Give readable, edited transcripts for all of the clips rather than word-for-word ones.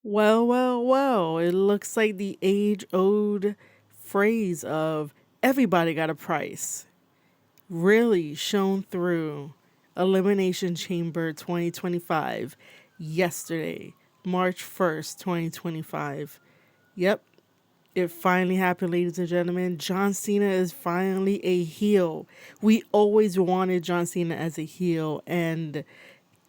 Well, it looks like the age old phrase of everybody got a price really shone through Elimination Chamber 2025 yesterday, March 1st, 2025. Yep, it finally happened, ladies and gentlemen. John Cena is finally a heel. We always wanted John Cena as a heel, and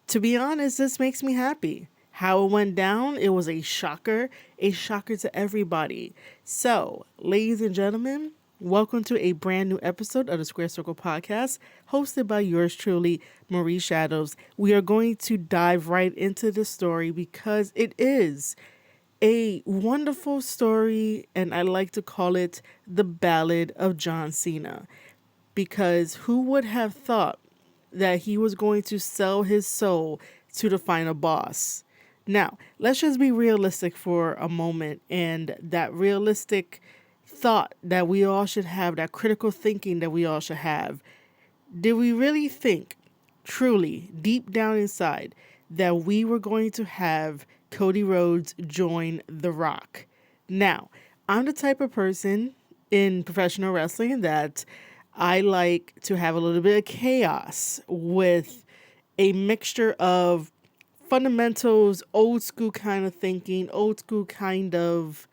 to be honest, this makes me happy. How it went down, it was a shocker to everybody. So, ladies and gentlemen, welcome to a brand new episode of the Square Circle Podcast, hosted by yours truly, Marie Shadows. We are going to dive right into the story because it is a wonderful story, and I like to call it the Ballad of John Cena. Because who would have thought that he was going to sell his soul to the final boss? Now, let's just be realistic for a moment, and that realistic thought that we all should have, that critical thinking that we all should have. Did we really think, truly, deep down inside, that we were going to have Cody Rhodes join The Rock? Now, I'm the type of person in professional wrestling that I like to have a little bit of chaos with a mixture of fundamentals, old school kind of thinking, old school kind of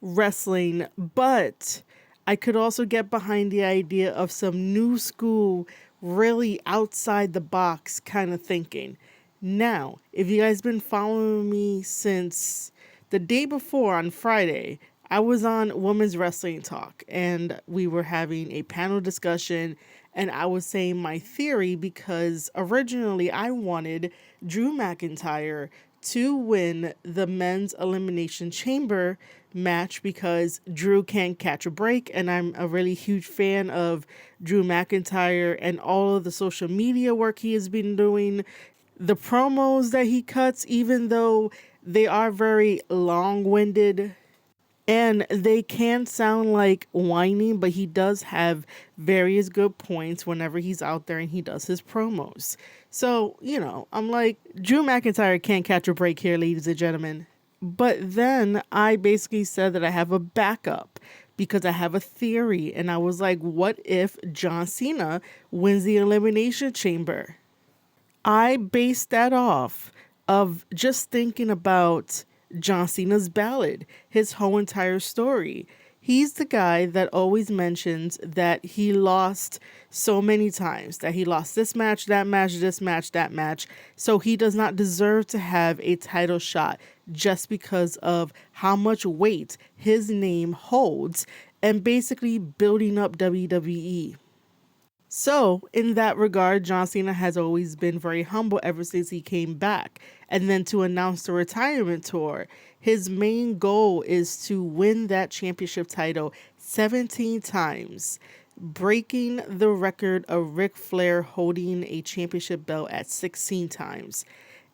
wrestling, but I could also get behind the idea of some new school, really outside the box kind of thinking. Now, if you guys been following me since the day before on Friday, I was on Women's Wrestling Talk and we were having a panel discussion, and I was saying my theory because originally I wanted Drew McIntyre to win the men's Elimination Chamber match because Drew can't catch a break, and I'm a really huge fan of Drew McIntyre and all of the social media work he has been doing. The promos that he cuts, even though they are very long-winded and they can sound like whining, but he does have various good points whenever he's out there and he does his promos. So, I'm like, Drew McIntyre can't catch a break here, ladies and gentlemen. But then I basically said that I have a backup because I have a theory. And I was like, what if John Cena wins the Elimination Chamber? I based that off of just thinking about John Cena's ballad, his whole entire story. He's the guy that always mentions that he lost so many times, that he lost this match, that match, this match, that match. So he does not deserve to have a title shot just because of how much weight his name holds and basically building up WWE. So, in that regard, John Cena has always been very humble ever since he came back. And then to announce the retirement tour, his main goal is to win that championship title 17 times, breaking the record of Ric Flair holding a championship belt at 16 times.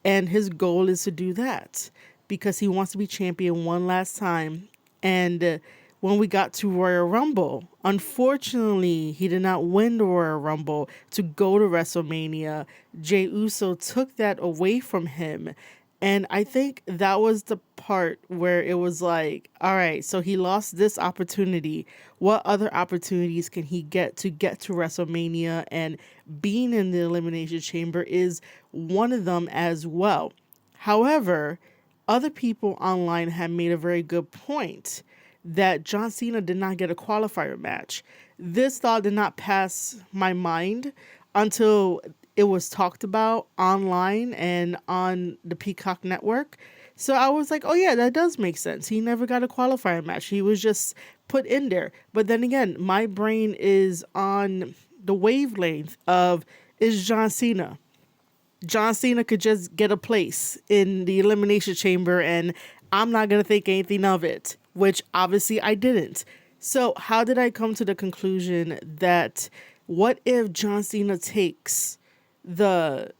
And his goal is to do that because he wants to be champion one last time. And when we got to Royal Rumble, unfortunately, he did not win the Royal Rumble to go to WrestleMania. Jey Uso took that away from him. And I think that was the part where it was like, all right, so he lost this opportunity. What other opportunities can he get to WrestleMania? And being in the Elimination Chamber is one of them as well. However, other people online have made a very good point that John Cena did not get a qualifier match. This thought did not pass my mind until it was talked about online and on the Peacock network. So I was like, oh yeah, that does make sense. He never got a qualifier match. He was just put in there. But then again, my brain is on the wavelength of, is John Cena. John Cena could just get a place in the Elimination Chamber and I'm not going to think anything of it, which obviously I didn't. So how did I come to the conclusion that what if John Cena takes the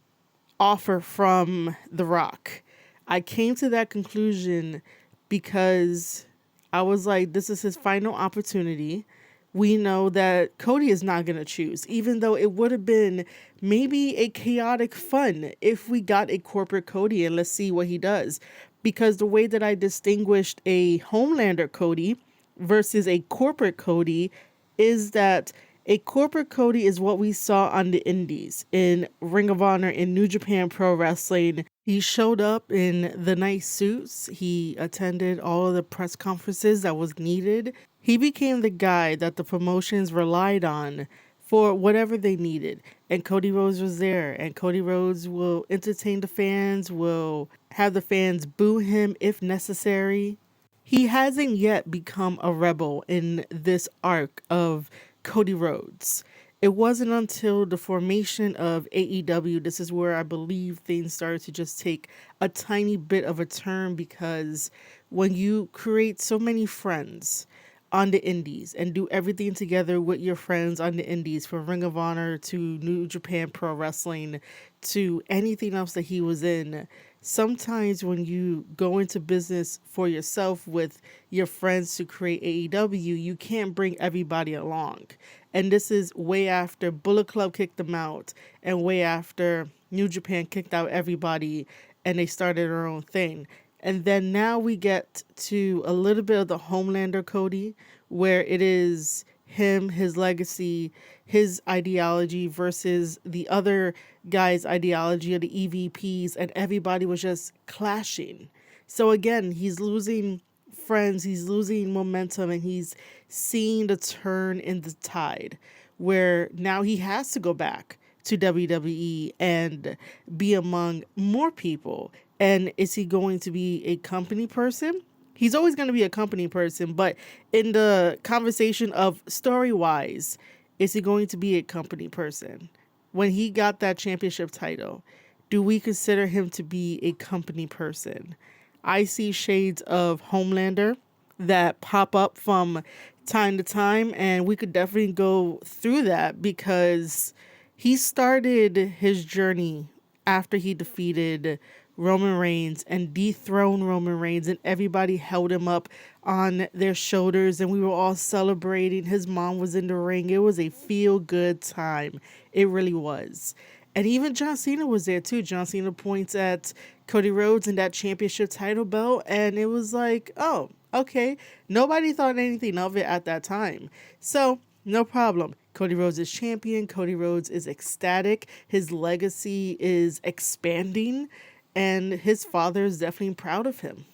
offer from The Rock? I came to that conclusion because I was like, this is his final opportunity. We know that Cody is not going to choose, even though it would have been maybe a chaotic fun if we got a corporate Cody and let's see what he does. because the way that I distinguished a Homelander Cody versus a corporate Cody is that a corporate Cody is what we saw on the indies in Ring of Honor, in New Japan Pro Wrestling. He showed up in the nice suits. He attended all of the press conferences that was needed. He became the guy that the promotions relied on for whatever they needed. And Cody Rhodes was there. And Cody Rhodes will entertain the fans, will have the fans boo him if necessary. He hasn't yet become a rebel in this arc of Cody Rhodes. It wasn't until the formation of AEW, this is where I believe things started to just take a tiny bit of a turn, because when you create so many friends on the indies and do everything together with your friends on the indies, from Ring of Honor to New Japan Pro Wrestling to anything else that he was in, sometimes when you go into business for yourself with your friends to create AEW, you can't bring everybody along. And this is way after Bullet Club kicked them out, and way after New Japan kicked out everybody and they started their own thing. And then now we get to a little bit of the Homelander Cody, where it is him, his legacy, his ideology versus the other guy's ideology of the EVPs, and everybody was just clashing. So again, he's losing friends, he's losing momentum, and he's seeing the turn in the tide, where now he has to go back to WWE and be among more people. And is he going to be a company person? He's always going to be a company person, but in the conversation of story-wise, is he going to be a company person? When he got that championship title, do we consider him to be a company person? I see shades of Homelander that pop up from time to time, and we could definitely go through that, because he started his journey after he defeated Roman Reigns and dethroned Roman Reigns, and everybody held him up on their shoulders and we were all celebrating. His mom was in the ring. It was a feel-good time. It really was. And even John Cena was there too. John Cena points at Cody Rhodes and that championship title belt, and it was like, oh, okay. Nobody thought anything of it at that time. So, no problem. Cody Rhodes is champion. Cody Rhodes is ecstatic. His legacy is expanding, and his father is definitely proud of him.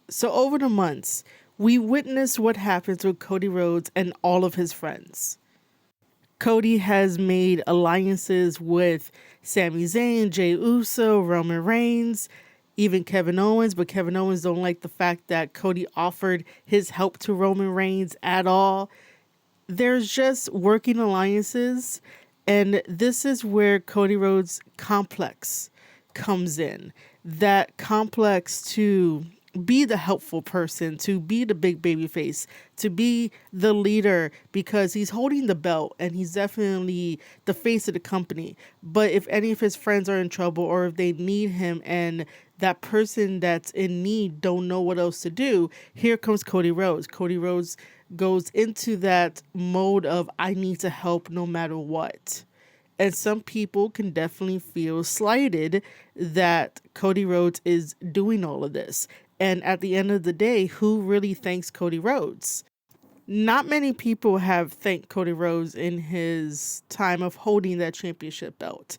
So over the months, we witnessed what happens with Cody Rhodes and all of his friends. Cody has made alliances with Sami Zayn, Jey Uso, Roman Reigns, even Kevin Owens, but Kevin Owens don't like the fact that Cody offered his help to Roman Reigns at all. There's just working alliances, and this is where Cody Rhodes' complex comes in. That complex to be the helpful person, to be the big baby face, to be the leader, because he's holding the belt and he's definitely the face of the company. But if any of his friends are in trouble, or if they need him and that person that's in need don't know what else to do, here comes Cody Rhodes. Cody Rhodes goes into that mode of, I need to help no matter what. And some people can definitely feel slighted that Cody Rhodes is doing all of this. And at the end of the day, who really thanks Cody Rhodes? Not many people have thanked Cody Rhodes in his time of holding that championship belt.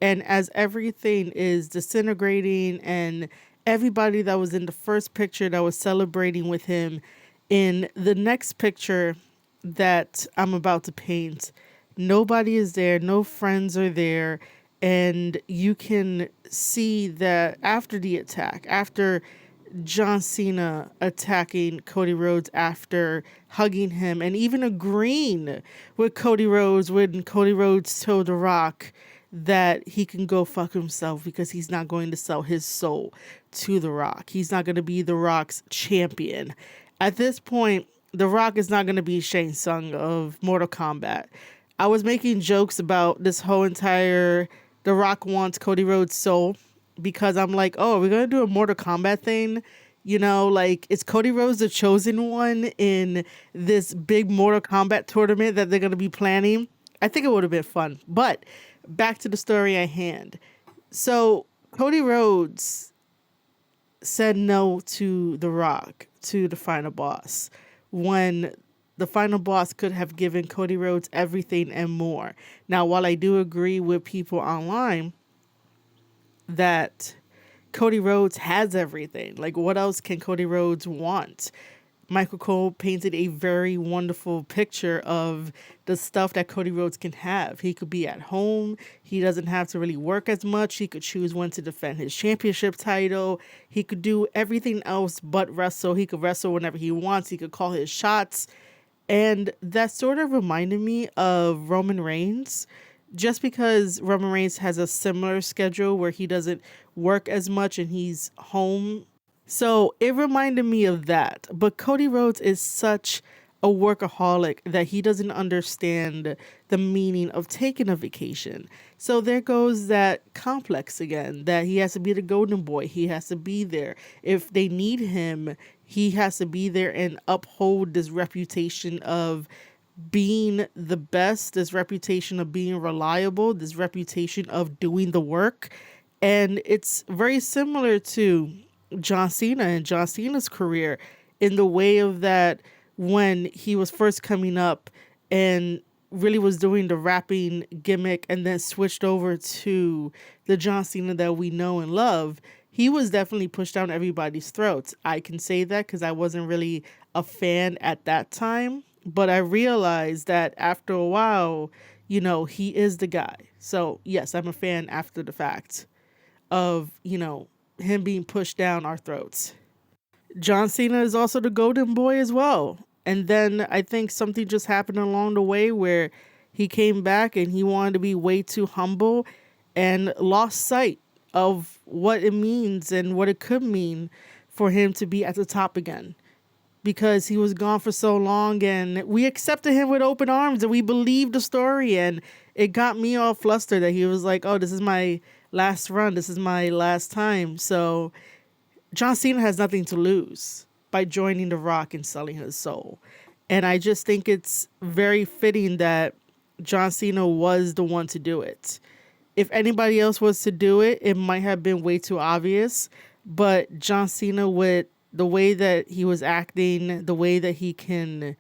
And as everything is disintegrating, and everybody that was in the first picture that was celebrating with him, in the next picture that I'm about to paint, nobody is there, no friends are there, and you can see that after the attack, after John Cena attacking Cody Rhodes, after hugging him and even agreeing with Cody Rhodes when Cody Rhodes told The Rock that he can go fuck himself because he's not going to sell his soul to The Rock. He's not going to be The Rock's champion. At this point, The Rock is not going to be Shang Tsung of Mortal Kombat. I was making jokes about this whole entire The Rock wants Cody Rhodes' soul, because I'm like, oh, we're going to do a Mortal Kombat thing. You know, like, is Cody Rhodes the chosen one in this big Mortal Kombat tournament that they're going to be planning? I think it would have been fun. But back to the story at hand. So Cody Rhodes said no to The Rock, to the final boss, when the final boss could have given Cody Rhodes everything and more. Now, while I do agree with people online that Cody Rhodes has everything, like what else can Cody Rhodes want? Michael Cole painted a very wonderful picture of the stuff that Cody Rhodes can have. He could be at home. He doesn't have to really work as much. He could choose when to defend his championship title. He could do everything else but wrestle. He could wrestle whenever he wants. He could call his shots. And that sort of reminded me of Roman Reigns, just because Roman Reigns has a similar schedule where he doesn't work as much and he's home. So it reminded me of that. But Cody Rhodes is such a workaholic that he doesn't understand the meaning of taking a vacation. So there goes that complex again, that he has to be the golden boy. He has to be there. If they need him, he has to be there and uphold this reputation of being the best, this reputation of being reliable, this reputation of doing the work. And it's very similar to John Cena and John Cena's career in the way of that when he was first coming up and really was doing the rapping gimmick and then switched over to the John Cena that we know and love, he was definitely pushed down everybody's throats. I can say that because I wasn't really a fan at that time, but I realized that after a while, he is the guy. So yes, I'm a fan after the fact of, him being pushed down our throats. John Cena is also the golden boy as well. And then I think something just happened along the way where he came back and he wanted to be way too humble and lost sight of what it means and what it could mean for him to be at the top again, because he was gone for so long and we accepted him with open arms and we believed the story. And it got me all flustered that he was like, oh, this is my last run. This is my last time. So John Cena has nothing to lose by joining The Rock and selling his soul. And I just think it's very fitting that John Cena was the one to do it. If anybody else was to do it, it might have been way too obvious. But John Cena, with the way that he was acting, the way that he can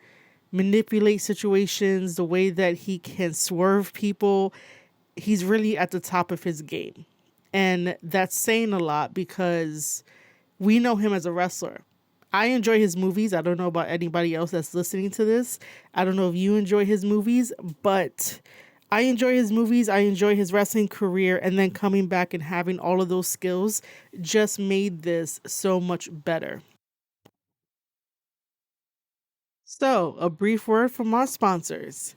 manipulate situations, the way that he can swerve people, he's really at the top of his game. And that's saying a lot because we know him as a wrestler. I enjoy his movies. I don't know about anybody else that's listening to this. I don't know if you enjoy his movies, but I enjoy his movies. I enjoy his wrestling career. And then coming back and having all of those skills just made this so much better. So, a brief word from our sponsors.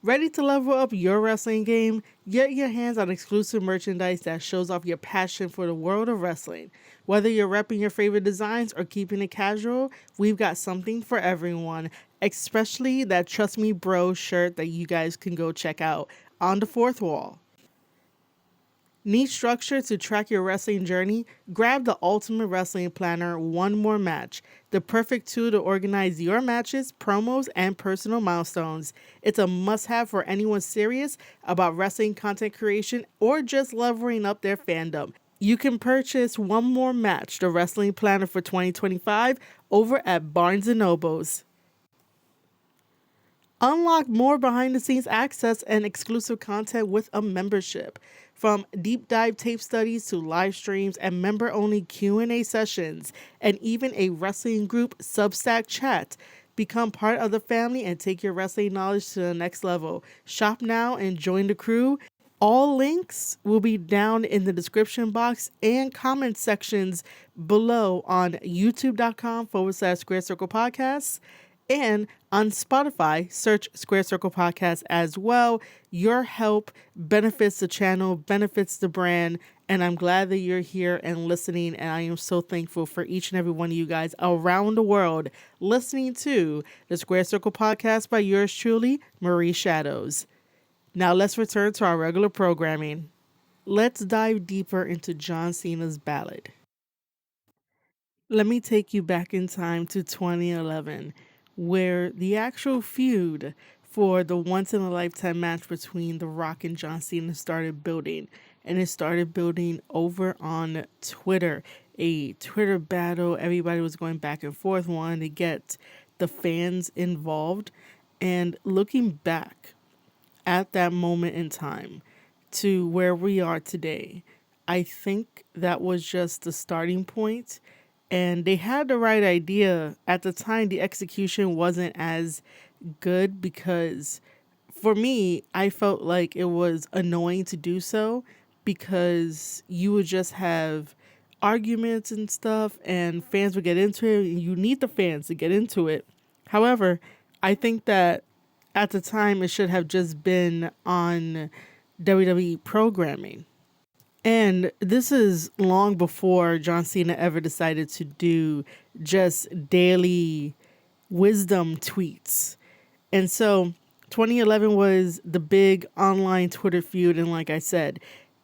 Ready to level up your wrestling game? Get your hands on exclusive merchandise that shows off your passion for the world of wrestling. Whether you're repping your favorite designs or keeping it casual, we've got something for everyone, especially that Trust Me Bro shirt that you guys can go check out on the fourth wall. Need structure to track your wrestling journey? Grab the Ultimate Wrestling Planner One More Match, the perfect tool to organize your matches, promos, and personal milestones. It's a must-have for anyone serious about wrestling content creation or just leveling up their fandom. You can purchase One More Match, the wrestling planner for 2025, over at Barnes & Nobles. Unlock more behind-the-scenes access and exclusive content with a membership. From deep dive tape studies to live streams and member-only Q&A sessions, and even a wrestling group Substack chat. Become part of the family and take your wrestling knowledge to the next level. Shop now and join the crew. All links will be down in the description box and comment sections below on youtube.com/Square Circle Podcasts. And on Spotify, search Square Circle Podcast as well. Your help benefits the channel, benefits the brand, and I'm glad that you're here and listening, and I am so thankful for each and every one of you guys around the world listening to the Square Circle Podcast by yours truly, Marie Shadows. Now let's return to our regular programming. Let's dive deeper into John Cena's Ballad. Let me take you back in time to 2011, where the actual feud for the once-in-a-lifetime match between The Rock and John Cena started building. And it started building over on Twitter. a Twitter battle. Everybody was going back and forth, wanting to get the fans involved. And looking back at that moment in time to where we are today, I think that was just the starting point. And they had the right idea. At the time, the execution wasn't as good because for me, I felt like it was annoying to do so because you would just have arguments and stuff, and fans would get into it. And you need the fans to get into it. However, I think that at the time it should have just been on WWE programming. And this is long before John Cena ever decided to do just daily wisdom tweets. And so 2011 was the big online Twitter feud. And like I said,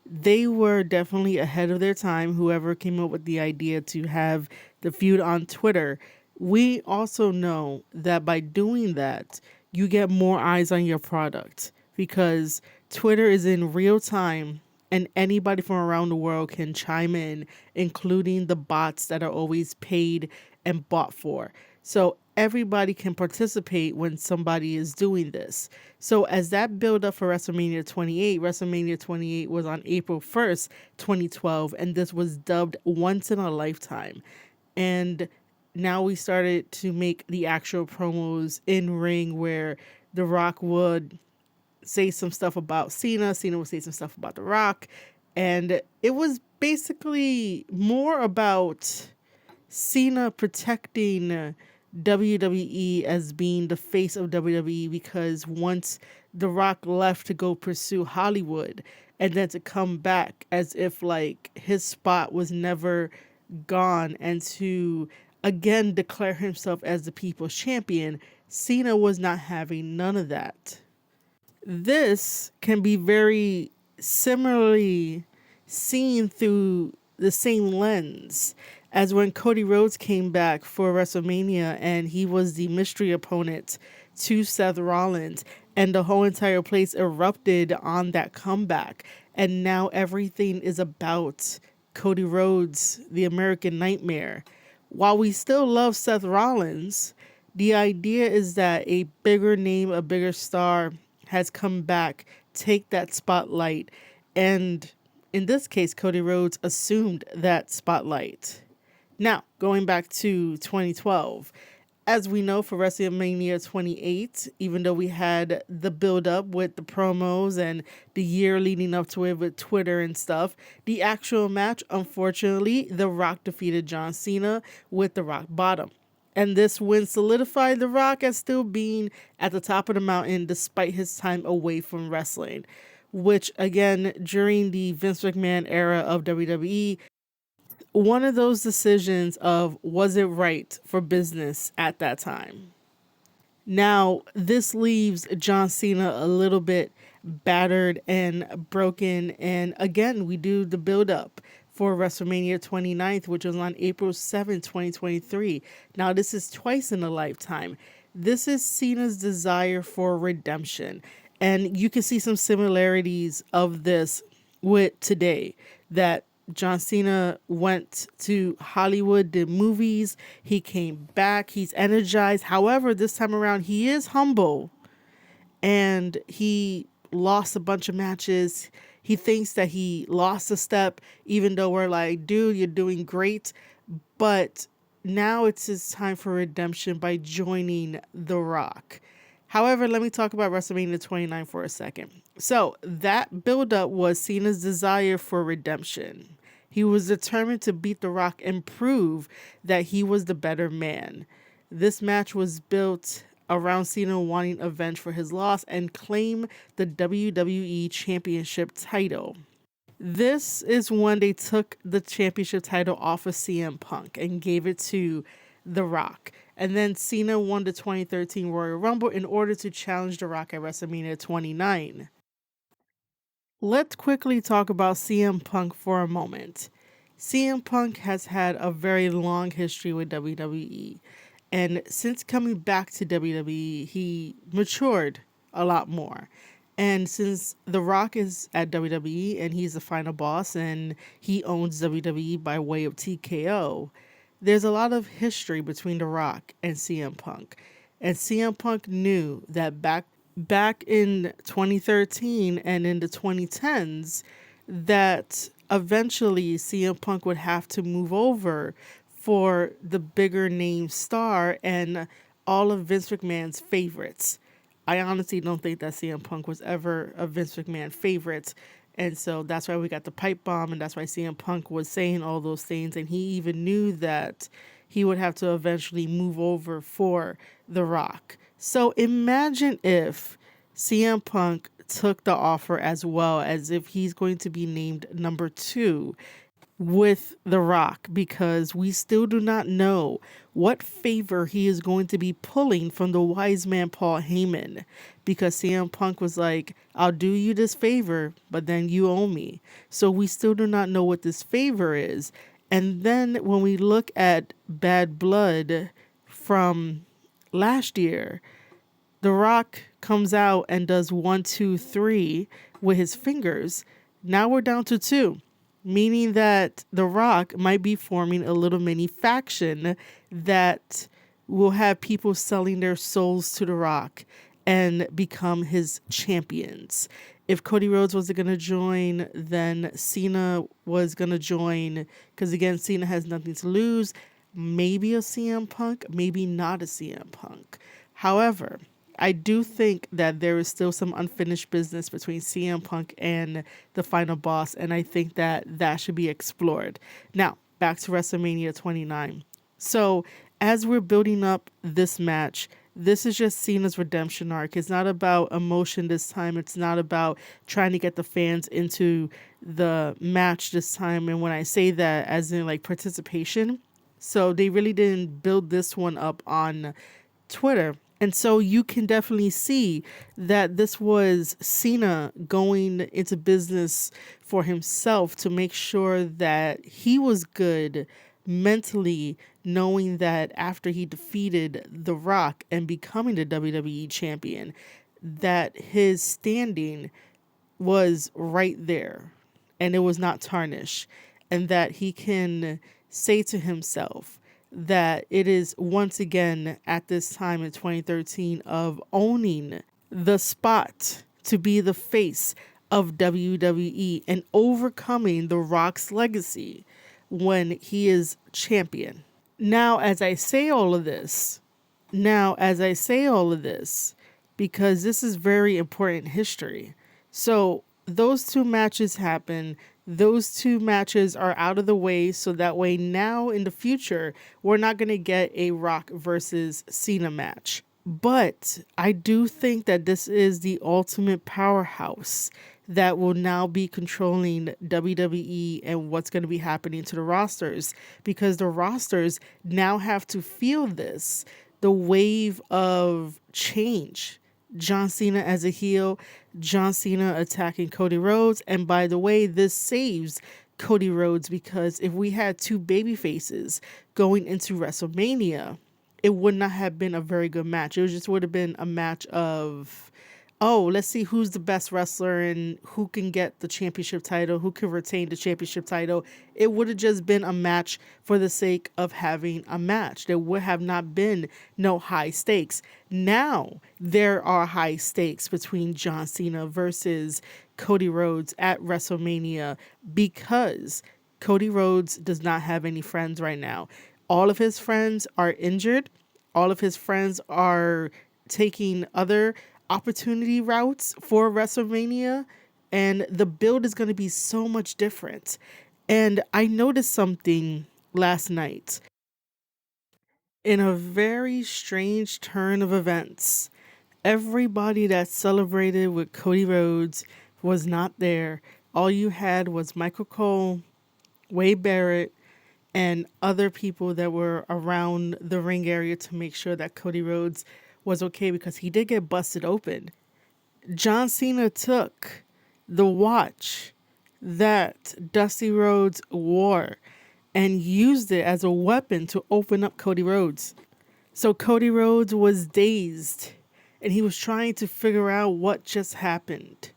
they were definitely ahead of their time, whoever came up with the idea to have the feud on Twitter. We also know that by doing that, you get more eyes on your product because Twitter is in real time and anybody from around the world can chime in, including the bots that are always paid and bought for. So everybody can participate when somebody is doing this. So as that build up for WrestleMania 28 was on April 1st, 2012, and this was dubbed Once in a Lifetime. And now we started to make the actual promos in ring where The Rock would say some stuff about Cena would say some stuff about The Rock, and it was basically more about Cena protecting WWE as being the face of WWE because once The Rock left to go pursue Hollywood and then to come back as if like his spot was never gone and to again declare himself as the people's champion, Cena was not having none of that. This can be very similarly seen through the same lens as when Cody Rhodes came back for WrestleMania and he was the mystery opponent to Seth Rollins, and the whole entire place erupted on that comeback. And now everything is about Cody Rhodes, the American Nightmare. While we still love Seth Rollins, the idea is that a bigger name, a bigger star has come back, take that spotlight, and in this case, Cody Rhodes assumed that spotlight. Now, going back to 2012, as we know for WrestleMania 28, even though we had the build up with the promos and the year leading up to it with Twitter and stuff, the actual match, unfortunately, The Rock defeated John Cena with the Rock Bottom. And this win solidified The Rock as still being at the top of the mountain despite his time away from wrestling, which again, during the Vince McMahon era of WWE, one of those decisions of was it right for business at that time. Now, this leaves John Cena a little bit battered and broken. And again, we do the build up for WrestleMania 29th, which was on April 7th, 2023. Now, this is twice in a lifetime. This is Cena's desire for redemption. And you can see some similarities of this with today, that John Cena went to Hollywood, did movies, he came back, he's energized. However, this time around, he is humble and he lost a bunch of matches. He thinks that he lost a step, even though we're like, dude, you're doing great. But now it's his time for redemption by joining The Rock. However, let me talk about WrestleMania 29 for a second. So that buildup was Cena's desire for redemption. He was determined to beat The Rock and prove that he was the better man. This match was built around Cena wanting revenge for his loss and claim the WWE Championship title. This is when they took the championship title off of CM Punk and gave it to The Rock. And then Cena won the 2013 Royal Rumble in order to challenge The Rock at WrestleMania 29. Let's quickly talk about CM Punk for a moment. CM Punk has had a very long history with WWE. And since coming back to WWE, he matured a lot more. And since The Rock is at WWE and he's the final boss and he owns WWE by way of TKO, there's a lot of history between The Rock and CM Punk. And CM Punk knew that back in 2013 and in the 2010s that eventually CM Punk would have to move over for the bigger name star and all of Vince McMahon's favorites. I honestly don't think that CM Punk was ever a Vince McMahon favorite. And so that's why we got the pipe bomb, and that's why CM Punk was saying all those things. And he even knew that he would have to eventually move over for The Rock. So imagine if CM Punk took the offer as well, as if he's going to be named number 2 with The Rock, because we still do not know what favor he is going to be pulling from the wise man Paul Heyman, because CM Punk was like, I'll do you this favor, but then you owe me. So we still do not know what this favor is. And then when we look at Bad Blood from last year, The Rock comes out and does 1, 2, 3 with his fingers. Now we're down to 2, meaning that The Rock might be forming a little mini faction that will have people selling their souls to The Rock and become his champions. If Cody Rhodes wasn't going to join, then Cena was going to join, because again, Cena has nothing to lose. Maybe a CM Punk, maybe not a CM Punk. However, I do think that there is still some unfinished business between CM Punk and the final boss, and I think that that should be explored. Now, back to WrestleMania 29. So, as we're building up this match, this is just Cena's redemption arc. It's not about emotion this time. It's not about trying to get the fans into the match this time. And when I say that, as in like participation, so they really didn't build this one up on Twitter. And so you can definitely see that this was Cena going into business for himself to make sure that he was good mentally, knowing that after he defeated The Rock and becoming the WWE champion, that his standing was right there and it was not tarnished, and that he can say to himself that it is once again at this time in 2013 of owning the spot to be the face of WWE and overcoming The Rock's legacy when he is champion. Now, as I say all of this, because this is very important history. So those 2 matches happen. Those 2 matches are out of the way, so that way now in the future, we're not going to get a Rock versus Cena match. But I do think that this is the ultimate powerhouse that will now be controlling WWE and what's going to be happening to the rosters, because the rosters now have to feel this, the wave of change. John Cena as a heel, John Cena attacking Cody Rhodes. And by the way, this saves Cody Rhodes, because if we had 2 baby faces going into WrestleMania, it would not have been a very good match. It just would have been a match of, oh, let's see who's the best wrestler and who can get the championship title, who can retain the championship title. It would have just been a match for the sake of having a match. There would have not been no high stakes. Now there are high stakes between John Cena versus Cody Rhodes at WrestleMania, because Cody Rhodes does not have any friends right now. All of his friends are injured. All of his friends are taking other opportunity routes for WrestleMania, and the build is going to be so much different. And I noticed something last night in a very strange turn of events. Everybody that celebrated with Cody Rhodes was not there. All you had was Michael Cole, Wade Barrett, and other people that were around the ring area to make sure that Cody Rhodes was okay, because he did get busted open. John Cena took the watch that Dusty Rhodes wore and used it as a weapon to open up Cody Rhodes. So Cody Rhodes was dazed and he was trying to figure out what just happened.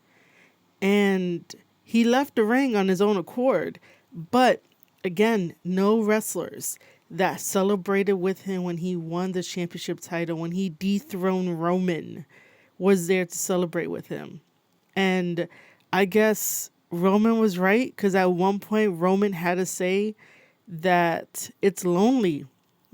And he left the ring on his own accord. But again, no wrestlers that celebrated with him when he won the championship title, when he dethroned Roman, was there to celebrate with him. And I guess Roman was right, because at one point Roman had to say that it's lonely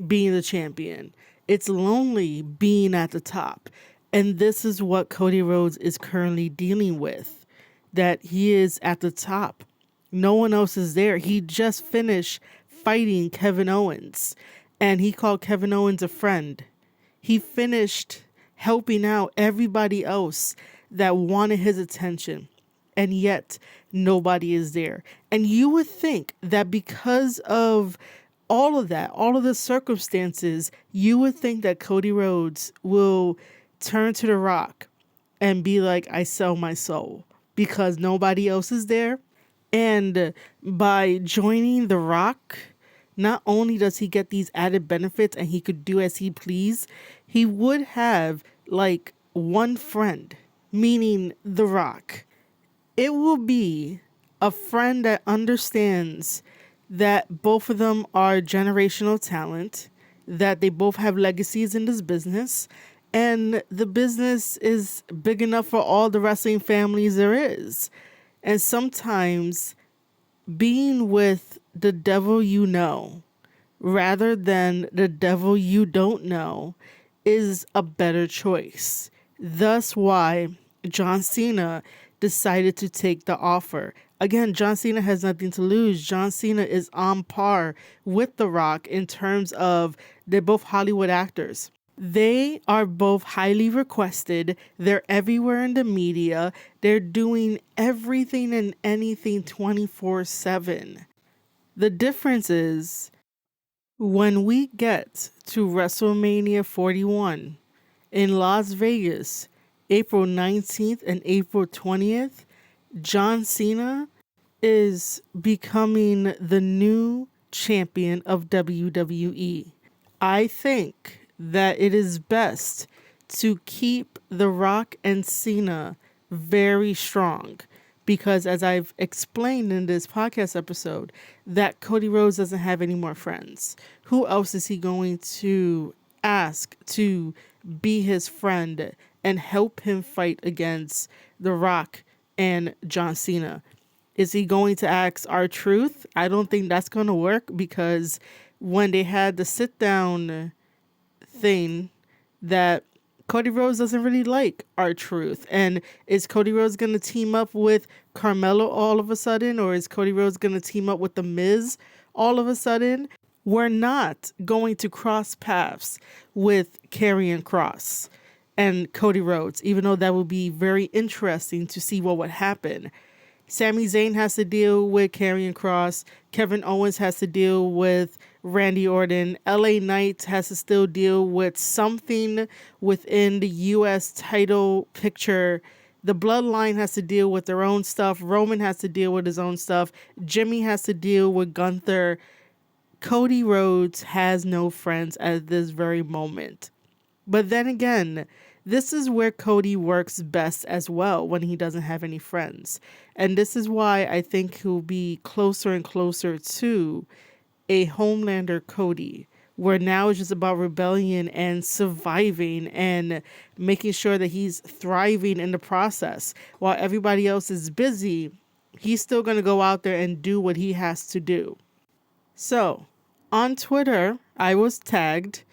being the champion. It's lonely being at the top. And this is what Cody Rhodes is currently dealing with, that he is at the top. No one else is there. He just finished fighting Kevin Owens, and he called Kevin Owens a friend. He finished helping out everybody else that wanted his attention, and yet nobody is there. And you would think that because of all of that, all of the circumstances, you would think that Cody Rhodes will turn to The Rock and be like, I sell my soul, because nobody else is there. And by joining The Rock, not only does he get these added benefits and he could do as he please, he would have like one friend, meaning The Rock. It will be a friend that understands that both of them are generational talent, that they both have legacies in this business, and the business is big enough for all the wrestling families there is. And sometimes being with the devil you know rather than the devil you don't know is a better choice. Thus why John Cena decided to take the offer. Again, John Cena has nothing to lose. John Cena is on par with The Rock in terms of they're both Hollywood actors. They are both highly requested. They're everywhere in the media. They're doing everything and anything 24/7. The difference is when we get to WrestleMania 41 in Las Vegas, April 19th and April 20th, John Cena is becoming the new champion of WWE. I think that it is best to keep The Rock and Cena very strong, because as I've explained in this podcast episode, that Cody Rhodes doesn't have any more friends. Who else is he going to ask to be his friend and help him fight against The Rock and John Cena? Is he going to ask R-Truth? I don't think that's going to work, because when they had the sit down thing, that Cody Rhodes doesn't really like R-Truth. And is Cody Rhodes going to team up with Carmelo all of a sudden? Or is Cody Rhodes going to team up with The Miz all of a sudden? We're not going to cross paths with Karrion Kross and Cody Rhodes, even though that would be very interesting to see what would happen. Sami Zayn has to deal with Karrion Kross. Kevin Owens has to deal with Randy Orton. LA Knight has to still deal with something within the U.S. title picture. The Bloodline has to deal with their own stuff. Roman has to deal with his own stuff. Jimmy has to deal with Gunther. Cody Rhodes has no friends at this very moment. But then again, this is where Cody works best as well, when he doesn't have any friends. And this is why I think he'll be closer and closer to a Homelander Cody, where now it's just about rebellion and surviving and making sure that he's thriving in the process. While everybody else is busy, he's still going to go out there and do what he has to do. So, on Twitter, I was tagged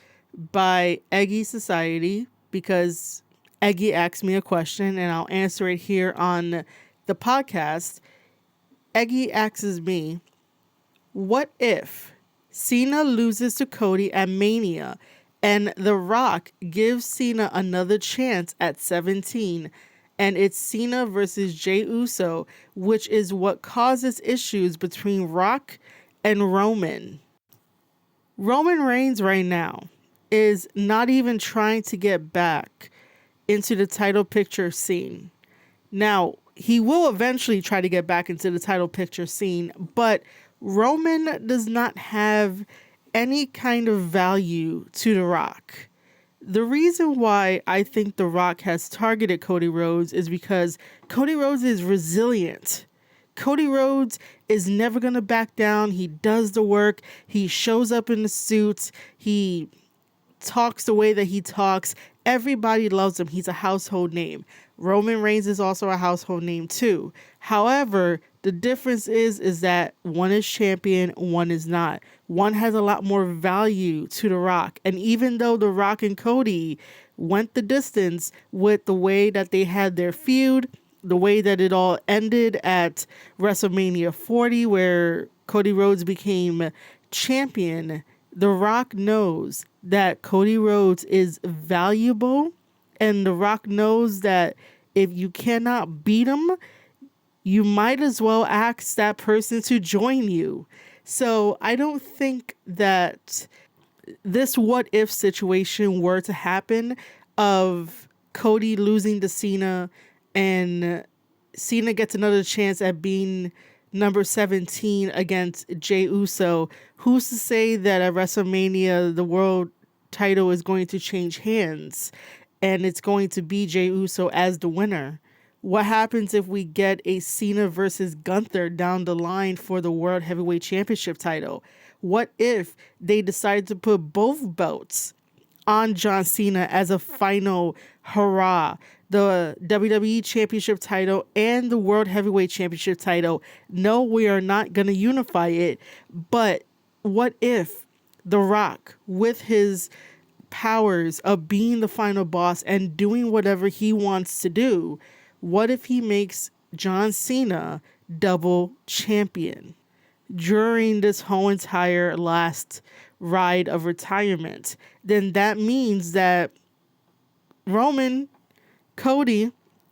by Eggy Society, because Eggy asked me a question and I'll answer it here on the podcast. Eggy asks me, what if Cena loses to Cody at Mania and The Rock gives Cena another chance at 17, and it's Cena versus Jey Uso, which is what causes issues between Rock and Roman? Roman Reigns right now is not even trying to get back into the title picture scene. Now, he will eventually try to get back into the title picture scene, but Roman does not have any kind of value to The Rock. The reason why I think The Rock has targeted Cody Rhodes is because Cody Rhodes is resilient. Cody Rhodes is never going to back down. He does the work. He shows up in the suits. He talks the way that he talks. Everybody loves him. He's a household name. Roman Reigns is also a household name too. However, the difference is that one is champion, one is not. One has a lot more value to The Rock. And even though The Rock and Cody went the distance with the way that they had their feud, the way that it all ended at WrestleMania 40, where Cody Rhodes became champion, The Rock knows that Cody Rhodes is valuable, and The Rock knows that if you cannot beat him, you might as well ask that person to join you. So I don't think that this what if situation were to happen of Cody losing to Cena and Cena gets another chance at being number 17 against Jey Uso, who's to say that at WrestleMania the world title is going to change hands and it's going to be Jey Uso as the winner? What happens if we get a Cena versus Gunther down the line for the World Heavyweight Championship title? What if they decide to put both belts on John Cena as a final hurrah? The WWE Championship title and the World Heavyweight Championship title. No, we are not going to unify it. But what if The Rock, with his powers of being the final boss and doing whatever he wants to do, what if he makes John Cena double champion during this whole entire last ride of retirement? Then that means that Roman, Cody,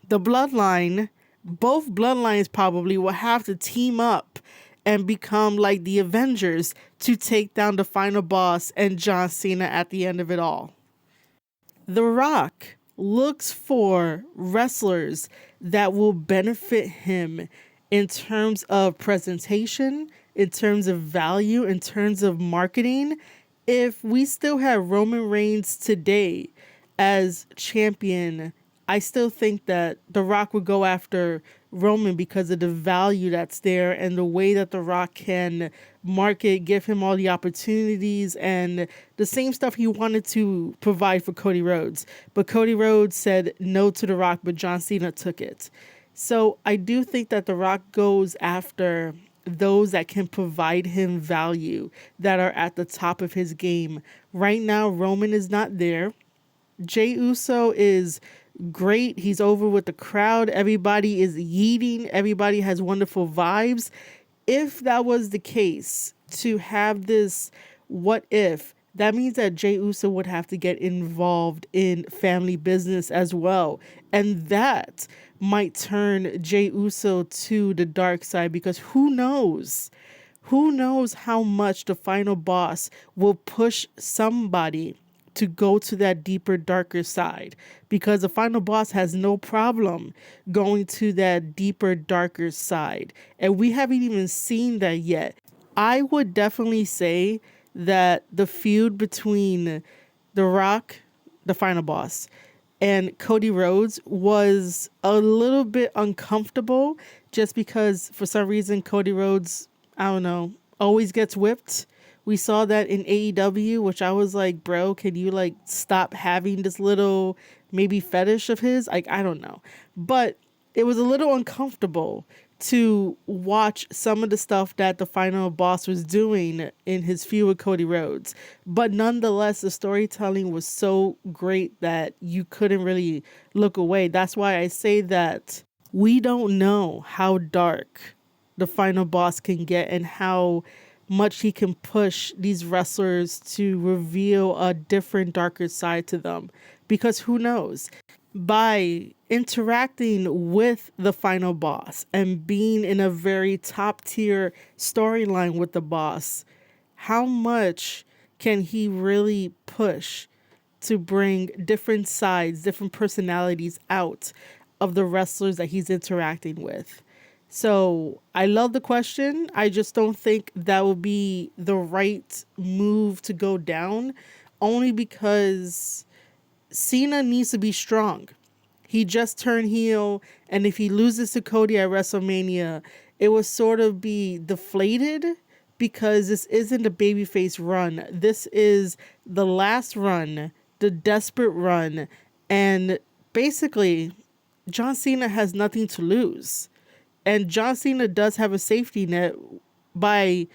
the bloodline, both bloodlines probably will have to team up and become like the Avengers to take down the final boss and John Cena at the end of it all. The Rock looks for wrestlers that will benefit him in terms of presentation, in terms of value, in terms of marketing. If we still have Roman Reigns today as champion, I still think that The Rock would go after Roman because of the value that's there and the way that The Rock can market, give him all the opportunities and the same stuff he wanted to provide for Cody Rhodes. But Cody Rhodes said no to The Rock, but John Cena took it. So I do think that The Rock goes after those that can provide him value, that are at the top of his game. Right now, Roman is not there. Jey Uso is great. He's over with the crowd. Everybody is yeeting. Everybody has wonderful vibes. If that was the case, to have this what if, that means that Jey Uso would have to get involved in family business as well. And that might turn Jey Uso to the dark side because who knows? Who knows how much the final boss will push somebody to go to that deeper, darker side, because the final boss has no problem going to that deeper, darker side. And we haven't even seen that yet. I would definitely say that the feud between The Rock, the final boss, and Cody Rhodes was a little bit uncomfortable just because for some reason Cody Rhodes, I don't know, always gets whipped. We saw that in AEW, which I was like, bro, can you like stop having this little maybe fetish of his? Like, I don't know. But it was a little uncomfortable to watch some of the stuff that the final boss was doing in his feud with Cody Rhodes. But nonetheless, the storytelling was so great that you couldn't really look away. That's why I say that we don't know how dark the final boss can get and how much he can push these wrestlers to reveal a different, darker side to them. Because who knows? By interacting with the final boss and being in a very top tier storyline with the boss, how much can he really push to bring different sides, different personalities out of the wrestlers that he's interacting with? So I love the question. I just don't think that would be the right move to go down, only because Cena needs to be strong. He just turned heel, and if he loses to Cody at WrestleMania, it will sort of be deflated because this isn't a babyface run. This is the last run, the desperate run, and basically, John Cena has nothing to lose. And John Cena does have a safety net by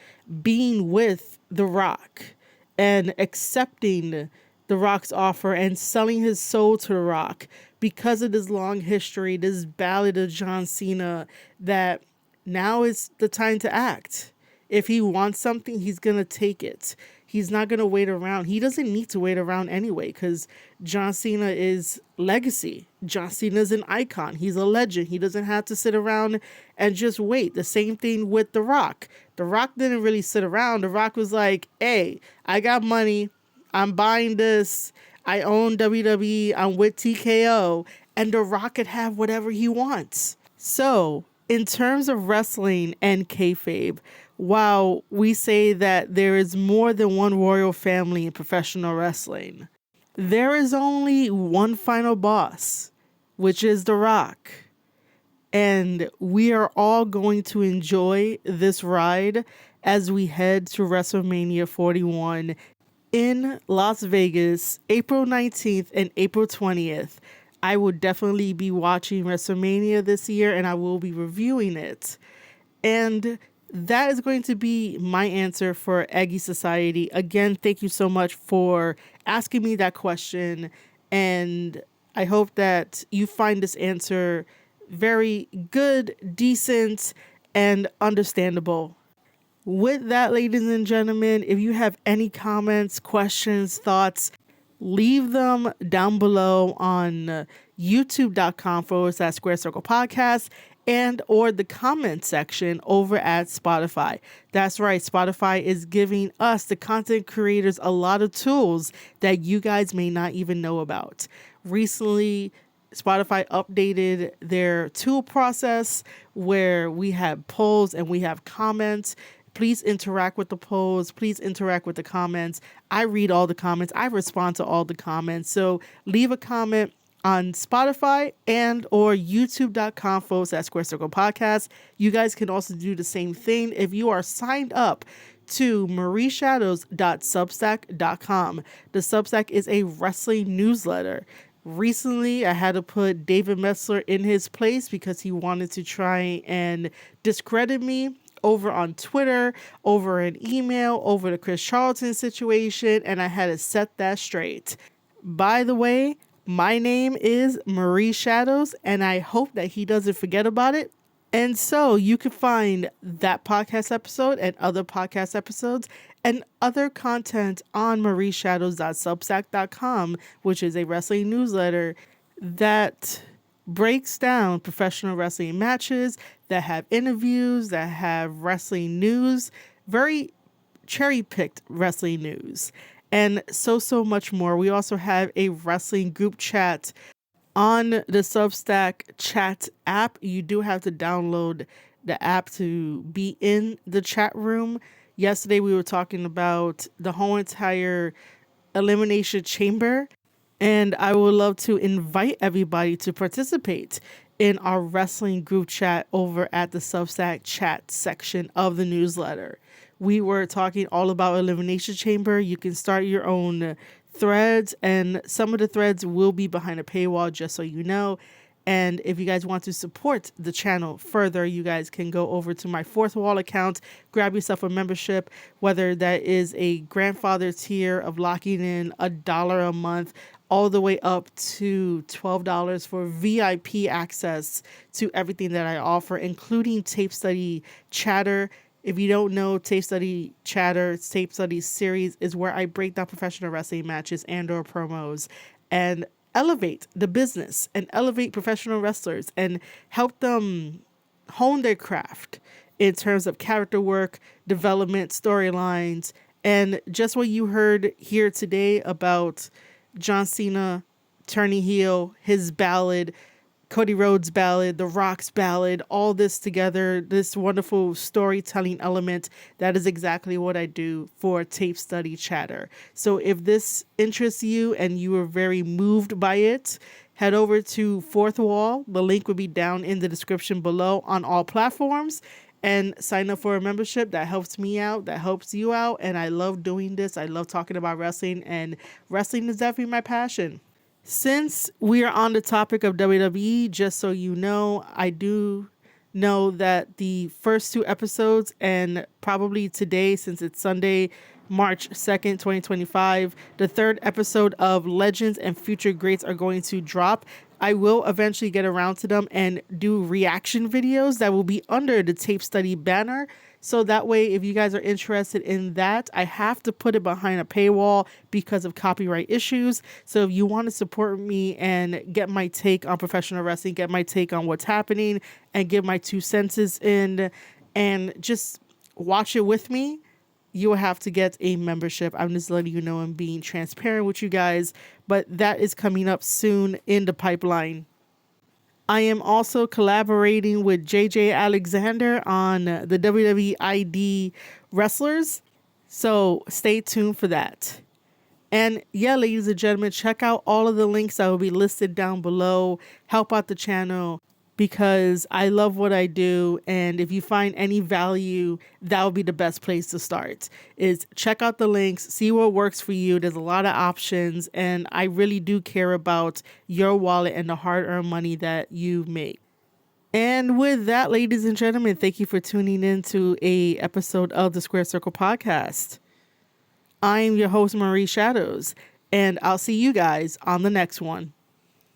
being with The Rock and accepting The Rock's offer and selling his soul to The Rock because of this long history, this ballad of John Cena, that now is the time to act. If he wants something, he's going to take it. He's not going to wait around. He doesn't need to wait around anyway because John Cena is legacy. John Cena is an icon. He's a legend. He doesn't have to sit around and just wait. The same thing with The Rock. The Rock didn't really sit around. The Rock was like, hey, I got money. I'm buying this. I own WWE. I'm with TKO. And The Rock could have whatever he wants. So, in terms of wrestling and kayfabe, while we say that there is more than one royal family in professional wrestling, there is only one final boss, which is The Rock. And we are all going to enjoy this ride as we head to WrestleMania 41 in Las Vegas, April 19th and April 20th. I will definitely be watching WrestleMania this year, and I will be reviewing it. And that is going to be my answer for Eggy Society. Again, thank you so much for asking me that question. And I hope that you find this answer very good, decent, and understandable. With that, ladies and gentlemen, if you have any comments, questions, thoughts, leave them down below on youtube.com/Square Circle Podcast and or the comment section over at Spotify. That's right, Spotify is giving us, the content creators, a lot of tools that you guys may not even know about. Recently, Spotify updated their tool process where we have polls and we have comments. Please interact with the polls. Please interact with the comments. I read all the comments. I respond to all the comments. So leave a comment on Spotify and or youtube.com/Square Circle Podcast. You guys can also do the same thing if you are signed up to marieshadows.substack.com. The Substack is a wrestling newsletter. Recently, I had to put David Metzler in his place because he wanted to try and discredit me over on Twitter, over an email, over the Chris Charlton situation, and I had to set that straight. By the way, my name is Marie Shadows, and I hope that he doesn't forget about it. And so you can find that podcast episode and other podcast episodes and other content on marieshadows.substack.com, which is a wrestling newsletter that breaks down professional wrestling matches, that have interviews, that have wrestling news, very cherry-picked wrestling news, and so much more. We also have a wrestling group chat on the Substack chat app. You do have to download the app to be in the chat room. Yesterday we were talking about the whole entire Elimination Chamber, and I would love to invite everybody to participate in our wrestling group chat over at the Substack chat section of the newsletter. We were talking all about Elimination Chamber. You can start your own threads, and some of the threads will be behind a paywall, just so you know. And if you guys want to support the channel further, you guys can go over to my Fourth Wall account, grab yourself a membership, whether that is a grandfather tier of locking in $1 a month, all the way up to $12 for VIP access to everything that I offer, including tape study chatter. If you don't know, tape study chatter, tape study series is where I break down professional wrestling matches and or promos and elevate the business and elevate professional wrestlers and help them hone their craft in terms of character work, development, storylines, and just what you heard here today about John Cena turning heel, his ballad, Cody Rhodes Ballad, The Rock's Ballad, all this together, this wonderful storytelling element. That is exactly what I do for Tape Study Chatter. So if this interests you and you are very moved by it, head over to Fourth Wall. The link will be down in the description below on all platforms, and sign up for a membership. That helps me out, that helps you out, and I love doing this. I love talking about wrestling, and wrestling is definitely my passion. Since we are on the topic of WWE, just so you know, I do know that the first two episodes, and probably today, since it's Sunday, March 2nd, 2025, the third episode of Legends and Future Greats are going to drop. I will eventually get around to them and do reaction videos that will be under the Tape Study banner. So that way, if you guys are interested in that, I have to put it behind a paywall because of copyright issues. So if you want to support me and get my take on professional wrestling, get my take on what's happening, and give my 2 cents in, and just watch it with me, you will have to get a membership. I'm just letting you know and being transparent with you guys, but that is coming up soon in the pipeline. I am also collaborating with JJ Alexander on the WWE ID wrestlers, so stay tuned for that. And yeah, ladies and gentlemen, check out all of the links that will be listed down below. Help out the channel because I love what I do. And if you find any value, that would be the best place to start. Is check out the links, see what works for you. There's a lot of options, and I really do care about your wallet and the hard-earned money that you make. And with that, ladies and gentlemen, thank you for tuning in to a episode of the Square Circle Podcast. I'm your host, Marie Shadows, and I'll see you guys on the next one.